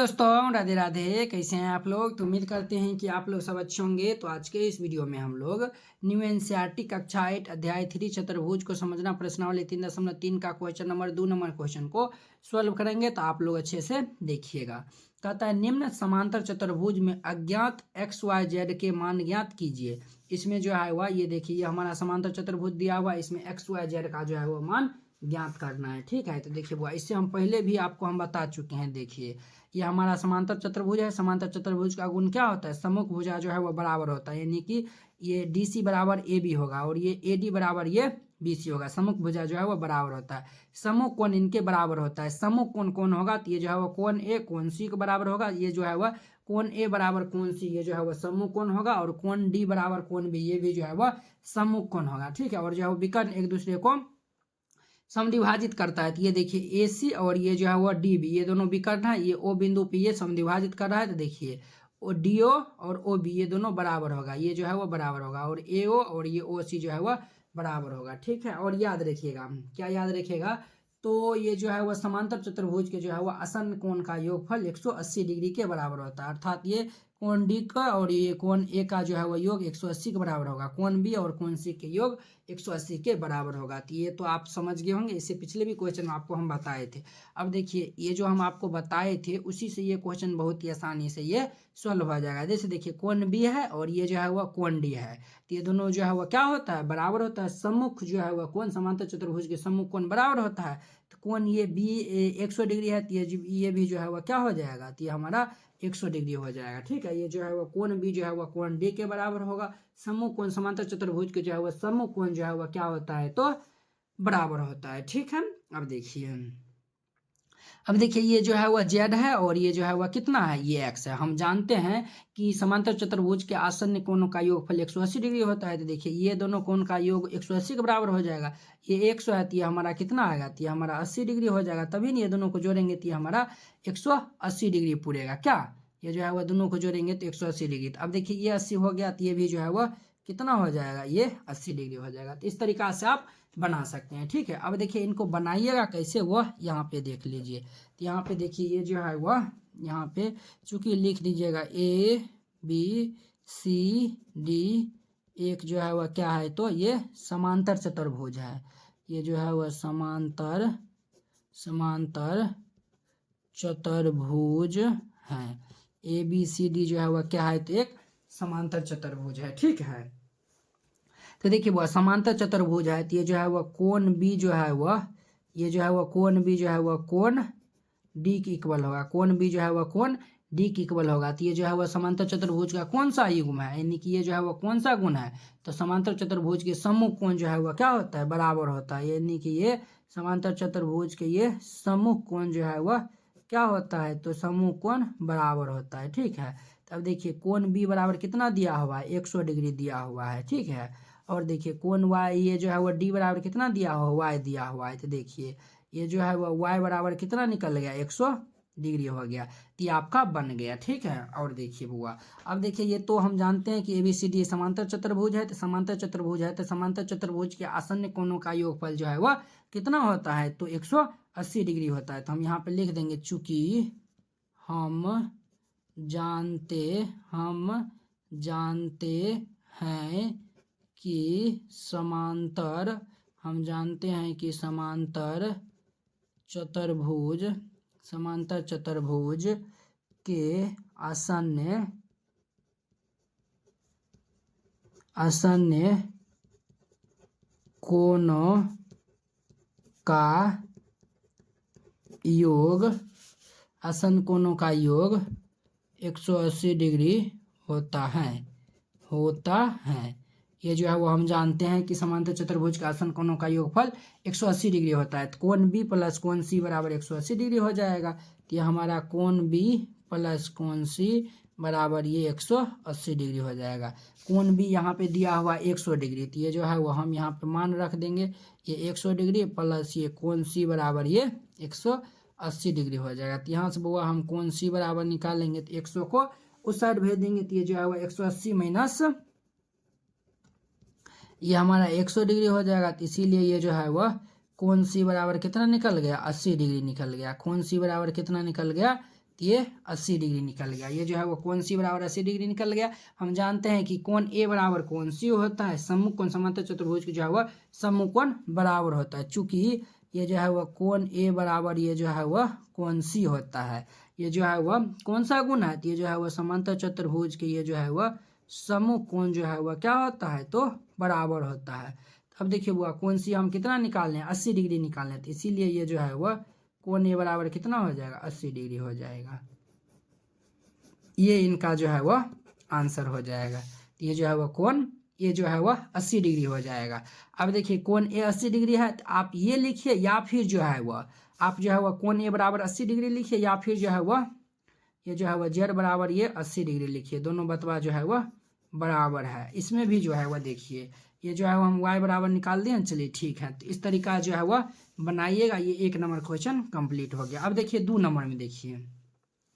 दोस्तों, राधे राधे। कैसे हैं आप लोग? तो उम्मीद करते हैं कि आप लोग सब अच्छे होंगे। तो आज के इस वीडियो में हम लोग न्यू एनसीईआरटी कक्षा 8 अध्याय 3 चतुर्भुज को समझना प्रश्नावली 3.3 का क्वेश्चन नंबर 2 नंबर क्वेश्चन को सॉल्व करेंगे। तो आप लोग अच्छे से देखिएगा। कहता है निम्न समांतर चतुर्भुज में अज्ञात एक्स वाई जेड के मान ज्ञात कीजिए। इसमें जो है वह ये देखिए, हमारा समांतर चतुर्भुज दिया हुआ, इसमें एक्स वाई जेड का जो है वो मान ज्ञात करना है। ठीक है, तो देखिए वो इससे हम पहले भी आपको हम बता चुके हैं। देखिए ये हमारा समांतर चतुर्भुज है। समांतर चतुर्भुज का गुण क्या होता है? सम्मुख भुजा जो है वो बराबर होता है, यानी कि ये DC बराबर AB होगा और ये AD बराबर ये BC होगा। सम्मुख भुजा जो है वो बराबर होता है। सम्मुख कोण इनके बराबर होता है। सम्मुख कोण कौन होगा? तो ये जो है वो कोण A कोण C के बराबर होगा। ये जो है वह कोण A बराबर कोण C, ये जो है वह सम्मुख कोण होगा। और कोण D बराबर कोण B, ये भी जो है वह सम्मुख कोण होगा। ठीक है, और जो है वो विकर्ण एक दूसरे को समद्विभाजित करता है। तो ये देखिए AC और ये जो है वो DB, ये दोनों विकर्ण है। ये O बिंदु पे ये समद्विभाजित कर रहा है। तो देखिए ओ DO और OB ये दोनों बराबर होगा, ये जो है वो बराबर होगा। और AO और ये OC जो है वो बराबर होगा। ठीक है, और याद रखिएगा, क्या याद रखिएगा? तो ये जो है वह समांतर चतुर्भुज के जो है वह आसन्न कोण का योगफल 180 डिग्री के बराबर होता है। अर्थात ये कोण डी का और ये कोण ए का जो है वह योग 180 के बराबर होगा। कोण बी और कोण सी के योग 180 के बराबर होगा। तो ये तो आप समझ गए होंगे, इससे पिछले भी क्वेश्चन आपको हम बताए थे। अब देखिए ये जो हम आपको बताए थे उसी से ये क्वेश्चन बहुत ही आसानी से ये सॉल्व हो जाएगा। जैसे देखिए कोण बी है और ये जो है वह कोण डी है, तो ये दोनों जो है वह क्या होता है? बराबर होता है। सम्मुख जो है वह कोण, समांतर चतुर्भुज के सम्मुख कोण बराबर होता है। तो कोण ये बी 100 डिग्री है, तो ये भी जो है वह क्या हो जाएगा? तो ये हमारा 100 डिग्री हो जाएगा। ठीक है, ये जो है वह कोण बी जो है वह कोण डी के बराबर होगा। सम्मुख कोण समांतर चतुर्भुज के जो है वह सम्मुख कोण जो है वह क्या होता है? तो बराबर होता है। ठीक है, अब देखिए ये जो है वह जेड है और ये जो है वह कितना है? ये एक्स है। हम जानते हैं कि समांतर चतुर्भुज के आसन्न कोणों का योगफल 180 डिग्री होता है। तो देखिए ये दोनों कोण का योग 180 के बराबर हो जाएगा। ये 100 है, तो ये हमारा कितना आएगा? तो ये हमारा 80 डिग्री हो जाएगा। तभी नहीं ये दोनों को जोड़ेंगे तो ये हमारा 180 डिग्री पूरेगा। क्या ये जो है वह दोनों को जोड़ेंगे तो 180 डिग्री। तो अब देखिए ये 80 हो गया, तो ये भी जो है वह कितना हो जाएगा? ये 80 डिग्री हो जाएगा। तो इस तरीका से आप बना सकते हैं। ठीक है, अब देखिए इनको बनाइएगा कैसे वह यहाँ पे देख लीजिए। तो यहाँ पे देखिए ये जो है वह यहाँ पे चूंकि लिख दीजिएगा ABCD, एक जो है वह क्या है? तो ये समांतर चतुर्भुज है। ये जो है वह समांतर चतुर्भुज है। ABCD जो है वह क्या है? तो एक समांतर चतुर्भुज है। ठीक है, तो देखिए वह समांतर चतुर्भुज है। तो ये जो है वह कोण बी जो है वह, ये जो है वह कोण बी जो है वह कोण डी के इक्वल होगा। कोण बी जो है वह कोण डी के इक्वल होगा। तो ये जो है वह समांतर चतुर्भुज का कौन सा युग्म है? यानी कि ये जो है वह कौन सा गुण है? तो समांतर चतुर्भुज के सम्मुख कोण जो है वह क्या होता है? बराबर होता है। यानी कि ये समांतर चतुर्भुज के ये सम्मुख कोण जो है वह क्या होता है? तो सम्मुख कोण बराबर होता है। ठीक है, तब देखिए कोण बी बराबर कितना दिया हुआ है? 100 डिग्री दिया हुआ है। ठीक है, और देखिए कोण वाई ये जो है वह डी बराबर कितना दिया हुआ? वाई दिया हुआ है। तो देखिए ये जो है वह वाई बराबर कितना निकल गया? 100 डिग्री हो गया। तो ये आपका बन गया। ठीक है, और देखिए बुआ, अब देखिए ये तो हम जानते हैं कि ABCD समांतर चतुर्भुज है। तो समांतर चतुर्भुज है तो समांतर चतुर्भुज के आसन्न कोणों का योगफल जो है वह कितना होता है? तो 180 डिग्री होता है। तो हम यहाँ पे लिख देंगे चूंकि हम जानते हैं कि समांतर चतुर्भुज के आसन्न कोणों का योग 180 डिग्री होता है। ये जो है वो हम जानते हैं कि समांतर चतुर्भुज का आसन्न कोणों का योगफल 180 डिग्री होता है। तो कोण बी प्लस कोण सी बराबर 180 डिग्री हो जाएगा। तो ये हमारा कोण बी प्लस कोण सी बराबर ये 180 डिग्री हो जाएगा। कोण बी यहाँ पे दिया हुआ 100 डिग्री, तो ये जो है वो हम यहाँ पे मान रख देंगे। ये 100 डिग्री प्लस ये कोण सी बराबर ये 180 डिग्री हो जाएगा। तो यहाँ से बुआ हम कोण सी बराबर निकालेंगे तो 100 को उस साइड भेज देंगे। तो ये जो है वो 180 माइनस ये हमारा 100 डिग्री हो जाएगा। तो इसीलिए ये जो है वह कोण सी बराबर कितना निकल गया? 80 डिग्री निकल गया। कोण सी बराबर कितना निकल गया? तो ये 80 डिग्री निकल गया। ये जो है वो कोण सी बराबर 80 डिग्री निकल गया। हम जानते हैं कि कोण ए बराबर कोण सी होता है, सम्मुख कोण समांतर चतुर्भुज की जो है वह सम्मुख कोण बराबर होता है। चूंकि ये जो है वह कोण ए बराबर ये जो है वह कोण सी होता है, ये जो है वह कौन सा गुण है, तो ये जो है वह समांतर चतुर्भुज के ये जो है वह सम्मुख कोण जो है वह क्या होता है, तो बराबर होता है। अब देखिए बुआ कोण सी हम कितना निकाल लें, 80 डिग्री निकाल लें, तो इसीलिए ये जो है वह कोण ए बराबर कितना हो जाएगा, 80 डिग्री हो जाएगा। ये इनका जो है वह आंसर हो जाएगा। तो ये जो है वह कोण ये जो है वह 80 डिग्री हो जाएगा। अब देखिए कोण ए 80 डिग्री है, तो आप ये लिखिए या फिर जो है वह आप जो है वह कोण ए बराबर 80 डिग्री लिखिए, या फिर जो है वह ये जो है वह जेड बराबर ये 80 डिग्री लिखिए। दोनों बतवा जो है वह बराबर है। इसमें भी जो है वह देखिए ये जो है वह हम y बराबर निकाल दिए। चलिए ठीक है, तो इस तरीका जो है वह बनाइएगा। ये 1 नंबर क्वेश्चन कंप्लीट हो गया। अब देखिए 2 नंबर में, देखिए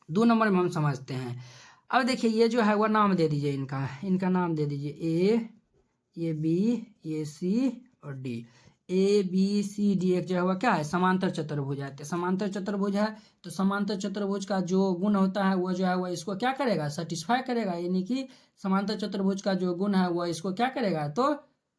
2 नंबर में हम समझते हैं। अब देखिए ये जो है वह नाम दे दीजिए, इनका नाम दे दीजिए ए, ये बी, ये सी और D. A B C D एक जो है वह क्या है, समांतर चतुर्भुज है। तो समांतर चतुर्भुज है तो समांतर चतुर्भुज का जो गुण होता है वो जो है वह इसको क्या करेगा, सेटिस्फाई करेगा। यानी कि समांतर चतुर्भुज का जो गुण है वह इसको क्या करेगा, तो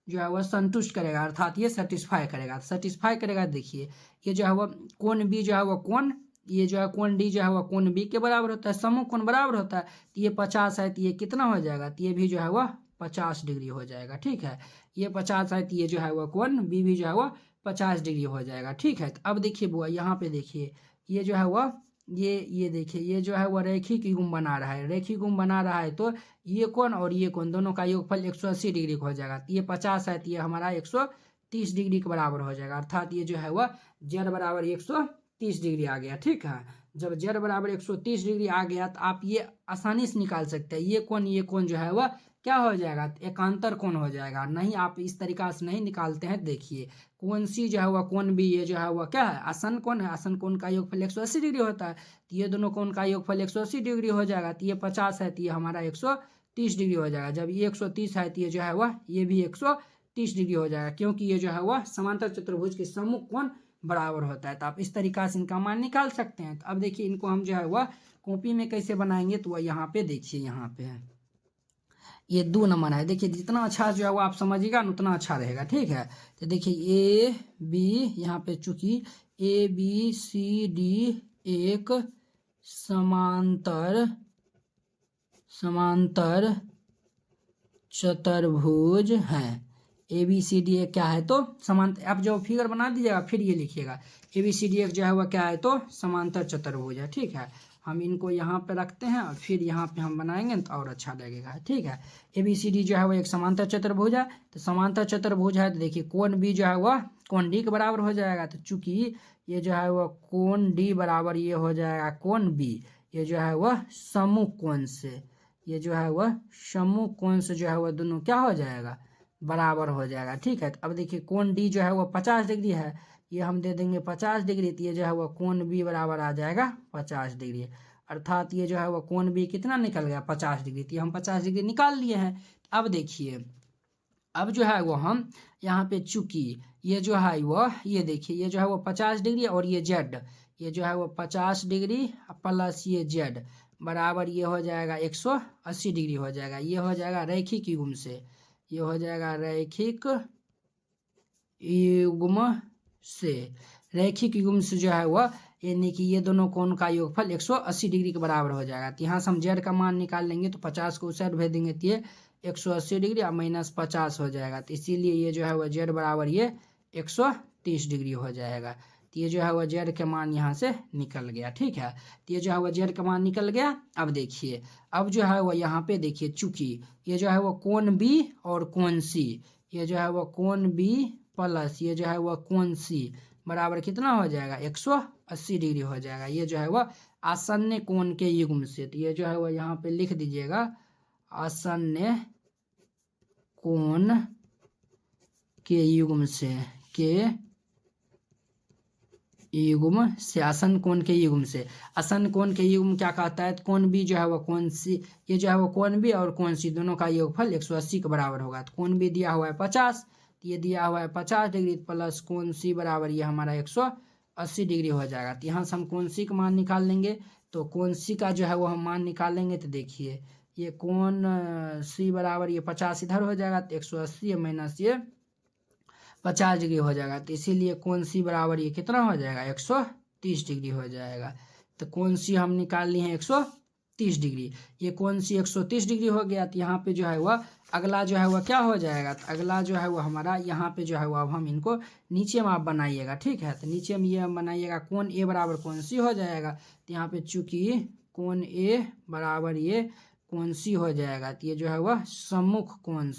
जो है वह संतुष्ट करेगा, अर्थात ये सेटिस्फाई करेगा। सेटिस्फाई करेगा देखिए ये जो है वह कोण बी जो है वह कोण ये जो है कोण डी जो है वह कोण बी के बराबर होता है, सम्मुख कोण बराबर होता है। तो ये 50 है, तो ये कितना हो जाएगा, तो ये भी जो है वह 50 डिग्री हो जाएगा। ठीक है, ये 50 है, तो ये जो है वह कोण बी भी जो है वह 50 डिग्री हो जाएगा। ठीक है, तो अब देखिए बुआ यहाँ पे देखिए ये जो है वह ये देखिए ये जो है वह रैखिक युग्म बना रहा है, रैखिक युग्म बना रहा है। तो ये कोण और ये कोण दोनों का योगफल 180 डिग्री का हो जाएगा। तो ये 50 है, तो ये हमारा 130 डिग्री के बराबर हो जाएगा। अर्थात ये जो है वह जेड बराबर 130 डिग्री आ गया। ठीक है, जब जेड बराबर 130 डिग्री आ गया तो आप ये आसानी से निकाल सकते हैं। ये कोण जो है वह क्या हो जाएगा, एकांतर कोण हो जाएगा। नहीं आप इस तरीका से नहीं निकालते हैं। देखिए कोण सी जो है वह कोण बी ये जो है वह क्या है, आसन कोण है। आसन कोण का योगफल 180 डिग्री होता है। तो ये दोनों कोण का योगफल 180 डिग्री हो जाएगा। तो ये 50 है, तो ये हमारा 130 डिग्री हो जाएगा। जब ये 130 है, तो ये जो है वह ये भी 130 डिग्री हो जाएगा, क्योंकि ये जो है वह समांतर चतुर्भुज के सम्मुख कोण बराबर होता है। तो आप इस तरीका से इनका मान निकाल सकते हैं। तो अब देखिए इनको हम जो है वह कॉपी में कैसे बनाएंगे, तो वह यहाँ पे देखिए, यहाँ पे है ये 2 नंबर है। देखिए जितना अच्छा जो है वो आप समझिएगा उतना अच्छा रहेगा। ठीक है, तो देखिए ए बी यहाँ पे चूंकि ए बी सी डी एक समांतर चतुर्भुज है। ए बी सी डी एक क्या है, तो समांतर। आप जो फिगर बना दीजिएगा फिर ये लिखिएगा ए बी सी डी एक जो है वह क्या है, तो समांतर चतुर्भुज है। ठीक है, हम इनको यहाँ पे रखते हैं और फिर यहाँ पे हम बनाएंगे तो और अच्छा लगेगा। ठीक है, ए बी सी डी जो है वो एक समांतर चतुर्भुज है। तो समांतर चतुर्भुज है तो देखिए कोण बी जो है वह कोण डी के बराबर हो जाएगा। तो चूंकि ये जो है वह कोण डी बराबर ये हो जाएगा कोण बी, ये जो है वह सम्मुख कोण से, ये जो है वह सम्मुख कोण से जो है वह दोनों क्या हो जाएगा, बराबर हो जाएगा। ठीक है, तो अब देखिए कोण डी जो है वह 50 डिग्री है, ये हम दे देंगे 50 डिग्री। तो ये जो है वह कोण बी बराबर आ जाएगा 50 डिग्री। अर्थात ये जो है वह कोण बी कितना निकल गया, 50 डिग्री। तो ये हम 50 डिग्री निकाल लिए हैं। अब देखिए अब जो है वो हम यहाँ पे चूंकि ये जो है वह ये देखिए ये जो है वो 50 डिग्री और ये जेड ये जो है वो 50 डिग्री प्लस ये जेड बराबर ये हो जाएगा 180 डिग्री हो जाएगा। ये हो जाएगा रैखिक युग्म से, ये हो जाएगा रैखिक युग्म से, रैखिक युग्म से जो है वह यानी कि ये दोनों कोण का योगफल 180 डिग्री के बराबर हो जाएगा। तो यहाँ से हम जेड का मान निकाल लेंगे तो 50 को उस साइड भेज देंगे तो ये 180 डिग्री और -50 हो जाएगा। तो इसीलिए ये जो है वह जेड बराबर ये 130 डिग्री हो जाएगा। तो ये जो है वह जेड का मान यहाँ से निकल गया। ठीक है, तो ये जो है वह जेड का मान निकल गया। अब देखिए अब जो है वह यहाँ पे देखिए चूंकि ये जो है वह कोण बी और कोण सी, ये जो है वह कोण बी प्लस ये जो है वह कोण सी बराबर कितना हो जाएगा, 180 डिग्री हो जाएगा। ये जो है वह आसन्न कोण के युग्म से, तो ये जो है वह यहाँ पे लिख दीजिएगा आसन्न कोण के युग्म से, आसन कोण के युग्म से। आसन कोण के युग्म क्या कहता है, तो कोण बी जो है वह कोण सी, ये जो है वो कोण बी और कोण सी दोनों का योगफल 180 के बराबर होगा। तो कोण बी दिया हुआ है 50, ये दिया हुआ है 50 डिग्री प्लस कोण सी बराबर ये हमारा 180 डिग्री हो जाएगा। तो यहाँ से हम कोण सी का मान निकाल लेंगे। तो कोण सी का जो है वो हम मान निकालेंगे। तो देखिए ये कोण सी बराबर ये 50 इधर हो जाएगा, तो 180 माइनस ये 50 डिग्री हो जाएगा। तो इसीलिए कोण सी बराबर ये कितना हो जाएगा, 130 डिग्री हो जाएगा। तो कोण सी हम निकाल लिए हैं 130 डिग्री। ये कोण सी 130 डिग्री हो गया। तो यहाँ पे जो है वह अगला जो है वह क्या हो जाएगा, तो अगला जो है वह हमारा यहाँ पे जो है वह अब हम इनको नीचे में आप बनाइएगा, ठीक है। तो नीचे में ये बनाइएगा, कोण ए बराबर कोण सी हो जाएगा। तो यहाँ पे चूंकि कोण ए बराबर ये कोण सी हो जाएगा, तो ये जो है वह सम्मुख कोण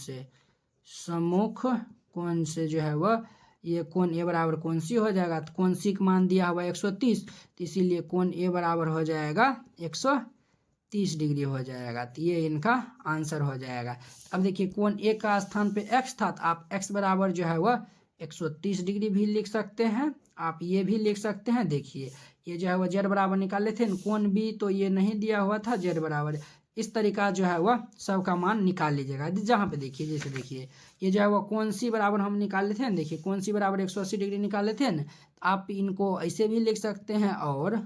से जो है वह ये कोण ए बराबर कोण सी हो जाएगा। तो कोण सी का मान दिया हुआ 130, तो इसीलिए कोण ए बराबर हो जाएगा 130 डिग्री हो जाएगा। तो ये इनका आंसर हो जाएगा। अब देखिए कोण ए का स्थान पे x था, तो आप x बराबर जो है वह 130 डिग्री भी लिख सकते हैं, आप ये भी लिख सकते हैं। देखिए ये जो है वह z बराबर निकाले थे, कोण बी तो ये नहीं दिया हुआ था z बराबर। इस तरीका जो है वह सबका मान निकाल लीजिएगा। जहाँ पे देखिए जैसे देखिए ये जो है वह कोण सी बराबर हम निकाल लेते हैं। देखिए कोण सी बराबर 180 डिग्री निकाल लेते हैं। आप इनको ऐसे भी लिख सकते हैं, और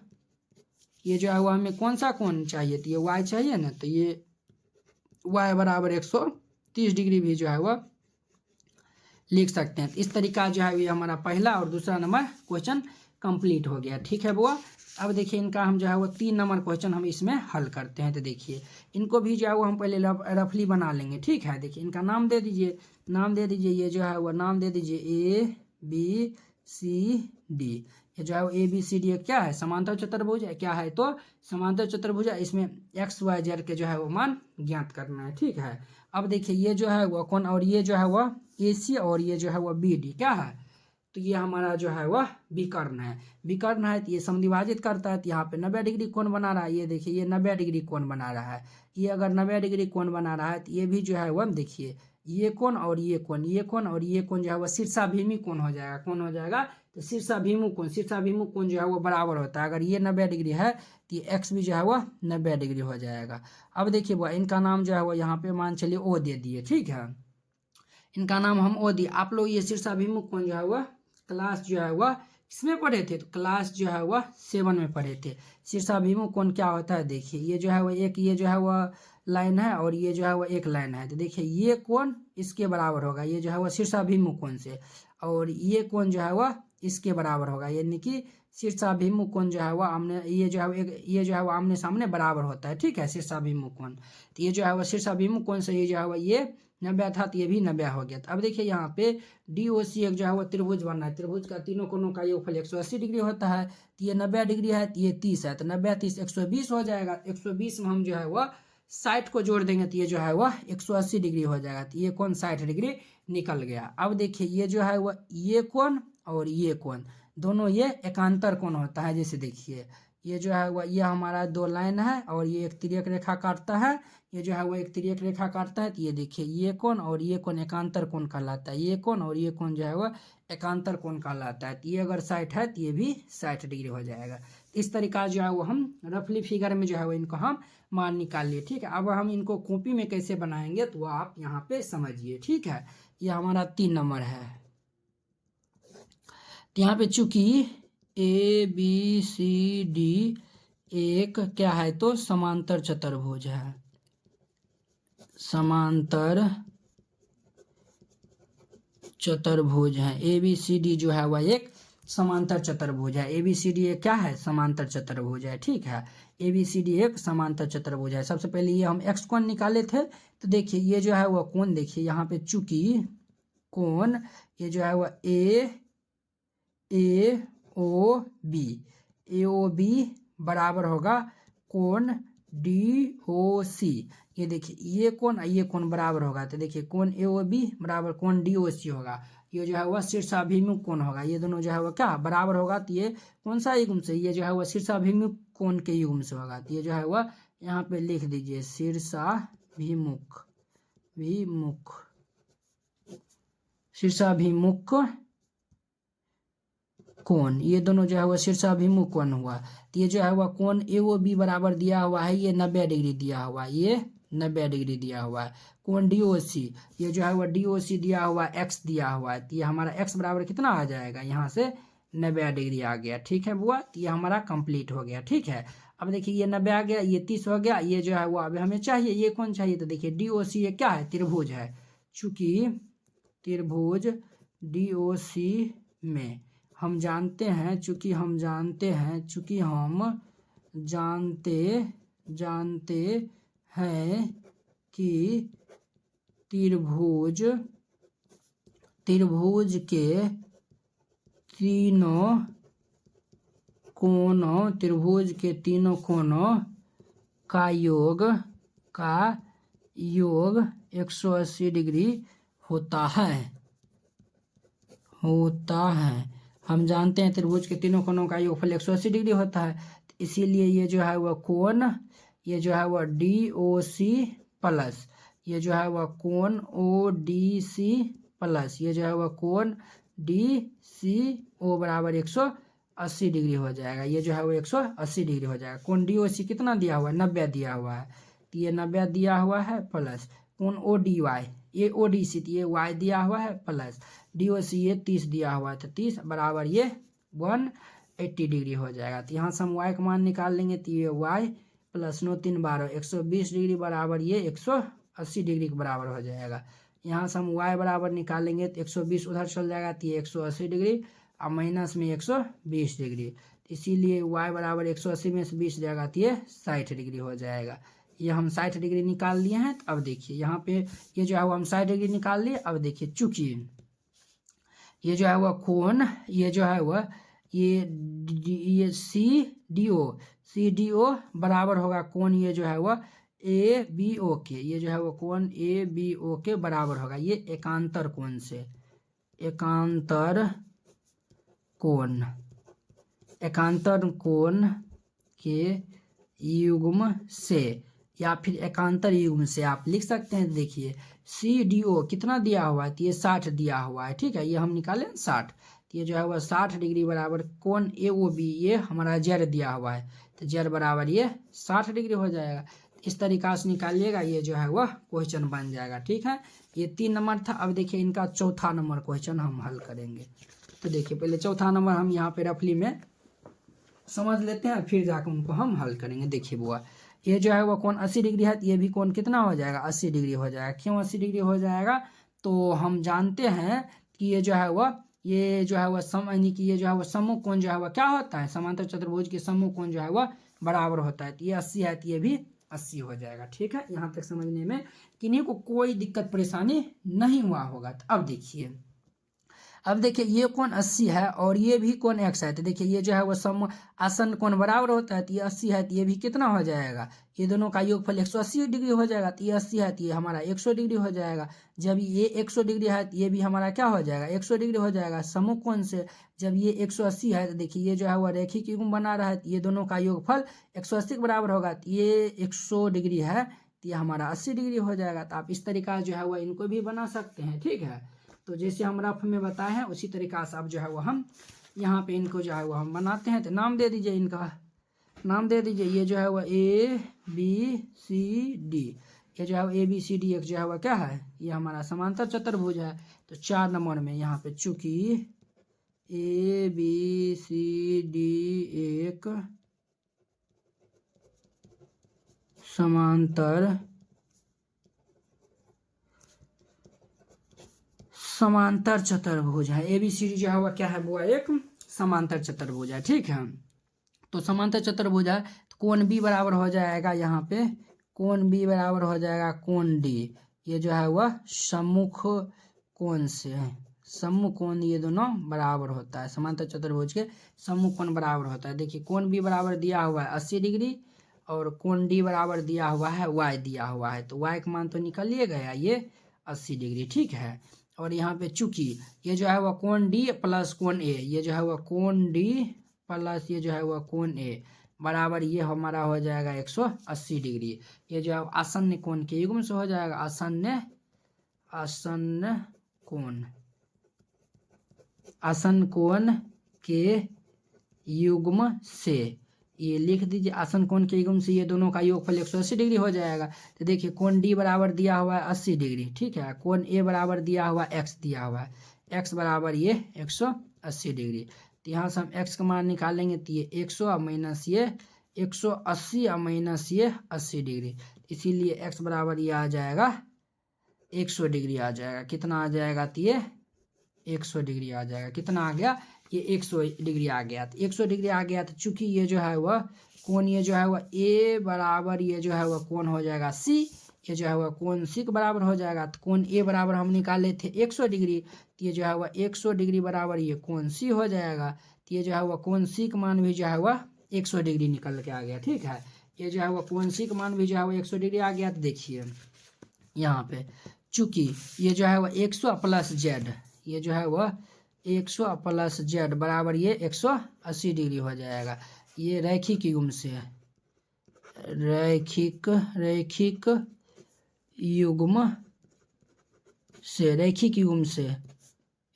ये जो है वह हमें कौन सा कोण चाहिए, तो ये y चाहिए ना, तो ये y बराबर 130 डिग्री भी जो है वह लिख सकते हैं। इस तरीका जो है ये हमारा पहला और दूसरा नंबर क्वेश्चन कंप्लीट हो गया, ठीक है बुआ। अब देखिए इनका हम जो है वो 3 नंबर क्वेश्चन हम इसमें हल करते हैं। तो देखिए इनको भी जो है वो हम पहले रफली बना लेंगे, ठीक है। देखिए इनका नाम दे दीजिए, ये जो है वो नाम दे दीजिए ABCD। ये जो है वो ABCD क्या है, समांतर चतुर्भुज है। क्या है, तो समांतर चतुर्भुज है। इसमें XYZ के जो है वो मान ज्ञात करना है, ठीक है। अब देखिए ये जो है वो कोण, और ये जो है वह AC, और ये जो है वह BD क्या है, तो ये हमारा जो है वह विकर्ण है। तो ये समद्विभाजित करता है। तो यहाँ पे 90 डिग्री कोण बना रहा है। ये देखिए ये 90 डिग्री कोण बना रहा है। ये अगर 90 डिग्री कोण बना रहा है, तो ये भी जो है वह देखिए ये कोण और ये कोण जो है वह शीर्षाभिमुख कोण हो जाएगा। कौन हो जाएगा, तो शीर्षाभिमुख कोण जो है वो बराबर होता है। अगर ये 90 डिग्री है, तो ये एक्स भी जो है वह 90 डिग्री हो जाएगा। अब देखिए वह इनका नाम जो है वो यहाँ पे मान चलिए ओ दे दिए, ठीक है। इनका नाम हम ओ दिए। आप लोग ये शीर्षाभिमुख कोण जो है वह क्लास जो है वह किसमें पढ़े थे, तो क्लास जो है वह 7 में पढ़े थे। शीर्षाभिमुख कोण क्या होता है, देखिए ये जो है वह एक, ये जो है वह लाइन है, और ये जो है वह एक लाइन है। तो देखिए ये कोण इसके बराबर होगा, ये जो है वह शीर्षाभिमुख कोण से, और ये कोण जो है वह इसके बराबर होगा। यानी कि शीर्षाभिमुख कोण जो है वह आमने, ये जो है एक, ये जो है वह आमने सामने बराबर होता है, ठीक है, शीर्षाभिमुख कोण। तो ये जो है वह शीर्षाभिमुख कोण से ये जो है वह ये 90 था, तो ये भी 90 हो गया। तो अब देखिए यहाँ पे DOC एक जो है वो त्रिभुज बनना है। त्रिभुज का तीनों कोणों का योगफल 180 डिग्री होता है। तो ये 90 डिग्री है, तो ये 30 है, तो 90 30 120 हो जाएगा। 120 में हम जो है वह 60 को जोड़ देंगे, तो ये जो है वह 180 डिग्री हो जाएगा। तो ये कोण 60 डिग्री निकल गया। अब देखिए ये जो है वह ये कोण और ये कोण दोनों ये एकांतर कोण होता है। जैसे देखिए ये जो है वह ये हमारा 2 लाइन है, और ये एक तिर्यक रेखा काटता है। ये जो है वो एक तिर्यक रेखा काटता है। तो ये देखिए ये कोण और ये कोण एकांतर कोण कहलाता है। ये कोण और ये कोण जो है वह एकांतर कोण कहलाता है। तो ये अगर 60 है, तो ये भी 60 डिग्री हो जाएगा। इस तरीका जो है वो हम रफली फिगर में जो है वो इनको हम मान निकाल लिए, ठीक है। अब हम इनको कॉपी में कैसे बनाएंगे, तो वो आप यहाँ पे समझिए, ठीक है। ये हमारा 3 नंबर है। तो यहाँ पे चूंकि ABCD एक क्या है, तो समांतर चतुर्भुज है। समांतर चतुर्भुज है। ABCD जो है वह एक समांतर चतुर्भुज है। ABCD एक क्या है, समांतर चतुर्भुज है, ठीक है। ABCD एक समांतर चतुर्भुज है। सबसे पहले ये हम x कोण निकाले थे। तो देखिए ये जो है वह कोण, देखिए यहाँ पे चूंकि कोण ये जो है वह AOB बराबर होगा कोण DOC। ये देखिए ये कोण बराबर होगा। तो देखिए कोण AOB बराबर कोण DOC होगा। ये जो है वह शीर्षाभिमुख कोण होगा। ये दोनों जो है वह क्या बराबर होगा, तो ये कौन सा युग्म से, ये जो है वह शीर्षाभिमुख कोण के युग्म से होगा। तो ये जो है वह यहाँ पे लिख दीजिए शीर्षाभिमुख कोण। ये दोनों जो है वह शीर्षाभिमुख कोण हुआ। तो ये जो है वह कोण AOB बराबर दिया हुआ है, ये 90 डिग्री दिया हुआ है, ये 90 डिग्री दिया हुआ है। कोण DOC ये जो है वह DOC दिया हुआ है, x दिया हुआ है। तो ये हमारा x बराबर कितना आ जाएगा, यहाँ से 90 डिग्री आ गया, ठीक है बुआ। तो ये हमारा कंप्लीट हो गया, ठीक है। अब देखिए ये 90 आ गया, ये 30 हो गया, ये जो है वो अब हमें चाहिए, ये कौन चाहिए, तो देखिए DOC ये क्या है, त्रिभुज है। चूंकि त्रिभुज DOC में हम जानते हैं, चूंकि हम जानते हैं कि त्रिभुज के तीनों कोणों का योग 180 डिग्री होता है। हम जानते हैं त्रिभुज के तीनों कोणों का योगफल 180 डिग्री होता है, इसीलिए ये जो है वह कोण, ये जो है वह DOC प्लस ये जो है वह कोण ODC प्लस ये जो है वह कोण DCO बराबर 180 डिग्री हो जाएगा। ये जो है वो 180 डिग्री हो जाएगा। कोण DOC कितना दिया हुआ है, 90 दिया हुआ है, तो ये 90 दिया हुआ है, प्लस कोण ODY ये ODC तो ये Y दिया हुआ है, प्लस DOC ये 30 दिया हुआ है, तो 30 बराबर ये 180 डिग्री हो जाएगा। तो यहाँ से हम Y का मान निकाल लेंगे, तो ये Y प्लस 9 3 12 120 डिग्री बराबर ये 180 डिग्री के बराबर हो जाएगा। यहाँ से हम Y बराबर निकालेंगे तो 120 उधर चल जाएगा, तो ये 180 डिग्री और माइनस में 120 डिग्री, इसीलिए Y बराबर 180 में से 20 जाएगा तो ये 60 डिग्री हो जाएगा। ये हम 60 डिग्री निकाल लिए हैं। तो अब देखिए यहाँ पे ये जो है वो हम 60 डिग्री निकाल लिए। अब देखिए चूंकि ये जो है वह कोण, ये जो है वह ये CDO बराबर होगा कोण, ये जो है वह ABO के, ये जो है वो कोण ABO के बराबर होगा, ये एकांतर कोण के युग्म से या फिर एकांतर युग्म से आप लिख सकते हैं। देखिए CDO कितना दिया हुआ है, तो ये 60 दिया हुआ है, ठीक है, ये हम निकालें 60, तो ये जो है वह 60 डिग्री बराबर कोण AOB ये हमारा Z दिया हुआ है, तो Z बराबर ये 60 डिग्री हो जाएगा। इस तरीका से निकालिएगा, ये जो है वह क्वेश्चन बन जाएगा, ठीक है। ये 3 नंबर था। अब देखिए इनका चौथा नंबर क्वेश्चन हम हल करेंगे। तो देखिए पहले चौथा नंबर हम यहाँ पे रफली में समझ लेते हैं, फिर जाकर उनको हम हल करेंगे। देखिए बुआ, ये जो है वो कोण 80 डिग्री है, ये भी कोण कितना हो जाएगा, 80 डिग्री हो जाएगा। क्यों 80 डिग्री हो जाएगा, तो हम जानते हैं कि ये जो है वह यानी कि ये जो है वह समूह कोण जो है वह क्या होता है, समांतर चतुर्भुज के समूह कोण जो है वह बराबर होता है। तो ये 80 है, तो ये भी 80 हो जाएगा, ठीक है। यहाँ तक समझने में किन्हीं को कोई दिक्कत परेशानी नहीं हुआ होगा। तो अब देखिए ये कोण 80 है और ये भी कोण x है, तो देखिए ये जो है वो सम आसन कोण बराबर होता है, तो ये 80 है, तो ये भी कितना हो जाएगा, ये दोनों का योगफल 180 डिग्री हो जाएगा। तो ये 80 है, तो ये हमारा 100 डिग्री हो जाएगा। जब ये 100 डिग्री है, तो ये भी हमारा क्या हो जाएगा, 100 डिग्री हो जाएगा समूह कोण से। जब ये 180 है, तो देखिए ये जो है वह रैखिक युग्म बना रहा है, तो ये दोनों का योगफल 180 के बराबर होगा। तो ये 100 डिग्री है, तो ये हमारा 80 डिग्री हो जाएगा। तो आप इस तरीका जो है वह इनको भी बना सकते हैं, ठीक है। तो जैसे हम रफ में बताए हैं उसी तरीका से अब जो है वो हम यहाँ पे इनको जो है वो हम बनाते हैं। तो नाम दे दीजिए, इनका नाम दे दीजिए। ये जो है वो ABCD, ये जो है वो ABCD एक जो है वो क्या है, ये हमारा समांतर चतुर्भुज है। तो 4 नंबर में यहाँ पे चूंकि ABCD एक समांतर चतुर्भुज है। ABCD जो है वह क्या है, वो एक समांतर चतुर्भुज है, ठीक है। तो समांतर चतुर्भुज है, तो कोण B बराबर हो जाएगा, यहाँ पे कोण B बराबर हो जाएगा कोण D, ये जो है वह सम्मुख कोण से है, सम्मुख कोण ये दोनों बराबर होता है, समांतर चतुर्भुज के सम्मुख कोण बराबर होता है। देखिए कोण B बराबर दिया हुआ है 80 डिग्री और कोण D बराबर दिया हुआ है Y दिया हुआ है, तो Y का मान तो निकालिए गया, ये 80 डिग्री, ठीक है। और यहाँ पे चूंकि ये जो है वह कोण D प्लस कोण A, ये जो है वह कोण D प्लस ये जो है वह कोण A बराबर ये हमारा हो जाएगा 180 डिग्री। ये जो है आसन्न कोण के युग्म से हो जाएगा, आसन्न कोण के युग्म से, ये लिख दीजिए आसन कोण के युग्म से ये दोनों का योगफल 180 डिग्री हो जाएगा। तो देखिए कोण D बराबर दिया हुआ है 80 डिग्री, ठीक है। कोण A बराबर दिया हुआ है x दिया हुआ है, x बराबर ये 180 डिग्री। तो यहाँ से हम x का मान निकालेंगे, तो ये 100 माइनस ये 180 और माइनस ये 80 डिग्री, इसीलिए x बराबर ये आ जाएगा 100 डिग्री आ जाएगा। कितना आ जाएगा? तो ये 100 डिग्री आ जाएगा। कितना आ गया? ये 100 डिग्री आ गया। तो 100 डिग्री आ गया तो चूंकि ये जो है वह कोण, ये जो है वह a बराबर ये जो है वह कोण हो जाएगा c, ये जो है वह कोण c के बराबर हो जाएगा। तो कोण a बराबर हम निकाले थे 100 डिग्री, तो ये जो है वह 100 डिग्री बराबर ये कोण c हो जाएगा। तो ये जो है वह कोण c का मान भी जो है वह 100 डिग्री निकल के आ गया। ठीक है, ये जो है वह कोण c का मान भी जो है वह 100 डिग्री आ गया। तो देखिए यहाँ पे चूंकि ये जो है वह 100 प्लस जेड, ये जो है वह 100 प्लस जेड बराबर ये 180 डिग्री हो जाएगा। ये रैखिक युग्म से, रैखिक युग्म से,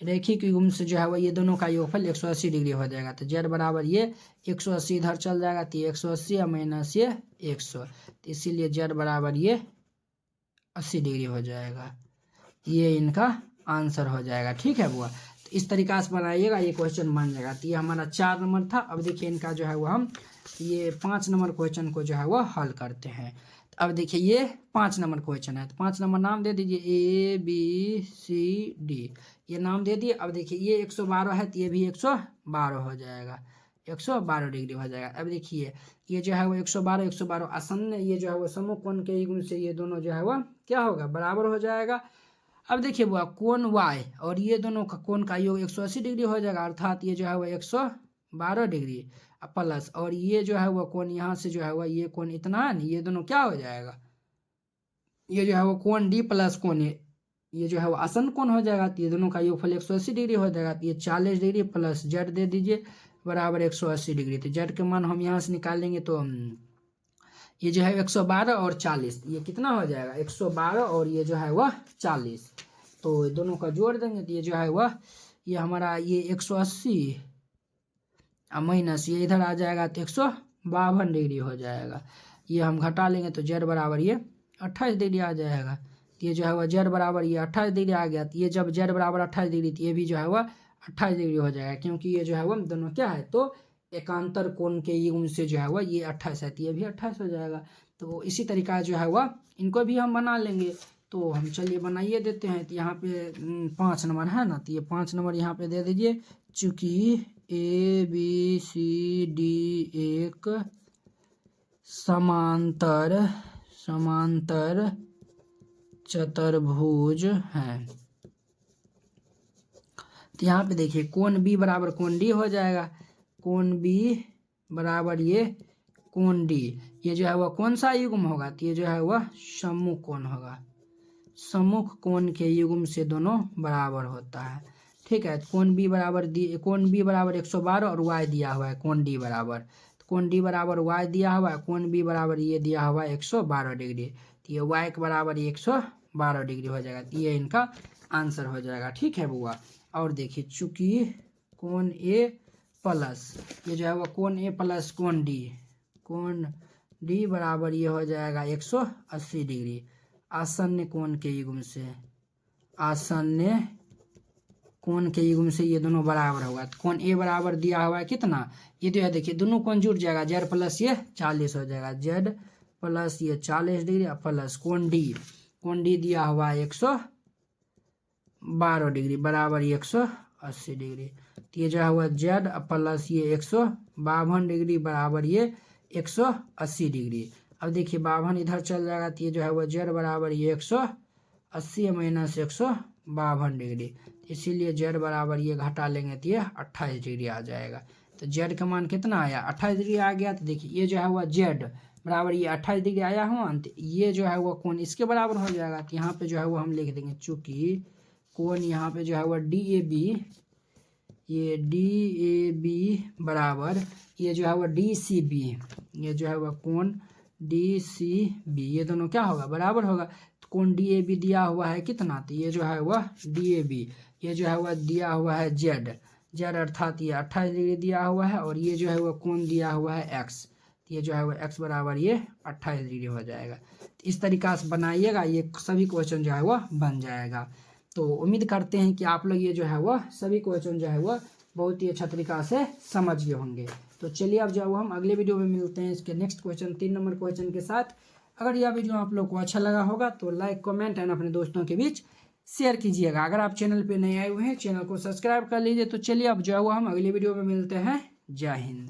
रैखिक युग्म से जो है वह ये दोनों का योगफल 180 डिग्री हो जाएगा। तो जेड बराबर ये 180 इधर चल जाएगा, तो 180 और माइनस ये 100, तो इसीलिए जेड बराबर ये 80 डिग्री हो जाएगा। ये इनका आंसर हो जाएगा। ठीक है बुआ, तो इस तरीका से बनाइएगा, ये क्वेश्चन बन जाएगा। तो ये हमारा 4 नंबर था। अब देखिए इनका जो है वो हम ये 5 नंबर क्वेश्चन को जो है वो हल करते हैं। तो अब देखिए ये 5 नंबर क्वेश्चन है, तो 5 नंबर नाम दे दीजिए ABCD, ये नाम दे दिए। अब देखिए ये 112 है, तो ये भी 112 हो जाएगा, 112 डिग्री हो जाएगा। अब देखिए ये जो है वो 112 आसन्न, ये जो है वो समूह कोण के युग्म से ये दोनों जो है वो क्या होगा? बराबर हो जाएगा। अब देखिए बुआ कोण y और ये दोनों का कोण का योग 180 डिग्री हो जाएगा, अर्थात ये जो है वो 112 डिग्री प्लस, और ये जो है वो कोण यहाँ से जो है वो ये कोण इतना है ना, ये दोनों क्या हो जाएगा? ये जो है वो कोण d प्लस कोण ये जो है वो आसन कोण हो जाएगा। तो ये दोनों का योगफल 180 डिग्री हो जाएगा। तो ये 40 डिग्री प्लस जेड दे दीजिए बराबर 180 डिग्री। तो जेड के मान हम यहाँ से निकालेंगे, तो ये जो है 112 और 40, ये कितना हो जाएगा? 112 और ये जो है वह 40, तो दोनों का जोड़ देंगे तो ये जो है वह ये हमारा ये 180 माइनस ये इधर आ जाएगा, तो 152 डिग्री हो जाएगा। ये हम घटा लेंगे तो जेड बराबर ये 28 डिग्री आ जाएगा। तो ये जो है वह जेड बराबर ये 28 डिग्री आ गया। तो ये जब जेड बराबर 28 डिग्री, तो ये भी जो है वह 28 डिग्री हो जाएगा, क्योंकि ये जो है वह दोनों क्या है? तो एकांतर कोण के युग्म से जो है वह ये 28 है, तो ये भी 28 हो जाएगा। तो इसी तरीका जो है वह इनको भी हम बना लेंगे। तो हम चलिए बनाइए देते हैं। तो यहाँ पे 5 नंबर है ना, तो ये 5 नंबर यहाँ पे दे दीजिए। चूंकि ABCD एक समांतर चतुर्भुज है। तो यहाँ पे देखिए कोण B बराबर कोण D हो जाएगा, कोण B बराबर ये कोण D, ये जो है वह कौन सा युग्म होगा? तो ये जो है वह सम्मुख कोण होगा, सम्मुख कोण के युग्म से दोनों बराबर होता है। ठीक है, कोण B बराबर 112 और y दिया हुआ है कोण D बराबर, तो कोण D बराबर y दिया हुआ है, कोण B बराबर ये दिया हुआ है 112 डिग्री, तो ये y के बराबर 112 डिग्री हो जाएगा। तो ये इनका आंसर हो जाएगा। ठीक है बुआ, और देखिए चूंकि कोण A प्लस ये जो है वो कोण A प्लस कोण D बराबर ये हो जाएगा 180 डिग्री आसन्न कोण के युग्म से, आसन्न कोण के युग्म से ये दोनों बराबर होगा। तो कोण A बराबर दिया हुआ है कितना? ये जो है देखिए दोनों कोण जुड़ जाएगा, जेड प्लस ये 40 हो जाएगा, जेड प्लस ये 40 डिग्री प्लस कोण D दिया हुआ है 112 डिग्री बराबर 180 डिग्री। तो ये जो है वह जेड प्लस ये 152 डिग्री बराबर ये 180 डिग्री। अब देखिए 52 इधर चल जाएगा, तो ये जो है वह जेड बराबर ये 180 माइनस 152 डिग्री, इसीलिए जेड बराबर ये घटा लेंगे तो ये 28 डिग्री आ जाएगा। तो जेड का मान कितना आया? 28 डिग्री आ गया। तो देखिए ये जो है वह जेड बराबर ये 28 डिग्री आया हुआ, तो ये जो है वह कोण इसके बराबर हो जाएगा। तो यहाँ पे जो है वो हम लिख देंगे चूंकि कोण यहाँ पे जो है वह DAB, ये DAB बराबर ये जो है वह DCB, ये जो है वह कोण DCB, ये दोनों क्या होगा? बराबर होगा। तो कोण DAB दिया हुआ है कितना? तो ये जो है वह DAB, ये जो है वह दिया हुआ है जेड अर्थात ये 28 डिग्री दिया हुआ है, और ये जो है वह कोण दिया हुआ है x, तो ये जो है वह x बराबर ये 28 डिग्री हो जाएगा। तो इस तरीका से बनाइएगा, ये सभी क्वेश्चन जो है वह बन जाएगा। तो उम्मीद करते हैं कि आप लोग ये जो है वह सभी क्वेश्चन जो है वह बहुत ही अच्छा तरीका से समझ गए होंगे। तो चलिए अब जो हम अगले वीडियो में मिलते हैं इसके नेक्स्ट क्वेश्चन 3 नंबर क्वेश्चन के साथ। अगर यह वीडियो आप लोग को अच्छा लगा होगा तो लाइक कमेंट एंड अपने दोस्तों के बीच शेयर कीजिएगा। अगर आप चैनल पे नए आए हुए हैं चैनल को सब्सक्राइब कर लीजिए। तो चलिए अब जो है हम अगले वीडियो में मिलते हैं। जय हिंद।